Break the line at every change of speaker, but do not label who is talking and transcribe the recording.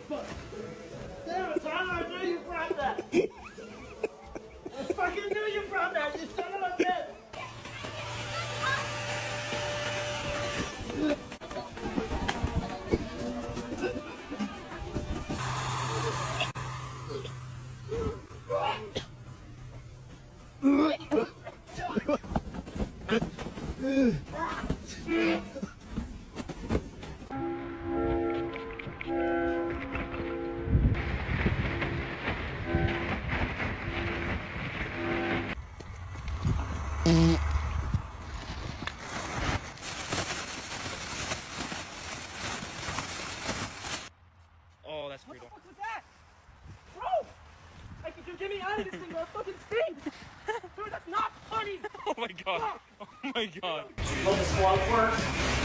Damn it, Tyler, I knew you brought that. I fucking knew you brought that, you son of a bitch.
Oh, that's pretty
What was that? Bro! Hey, could you get me out of this thing, bro? It fucking stinks! Dude, that's not funny!
Oh my god. Oh my god.
Will the slug work?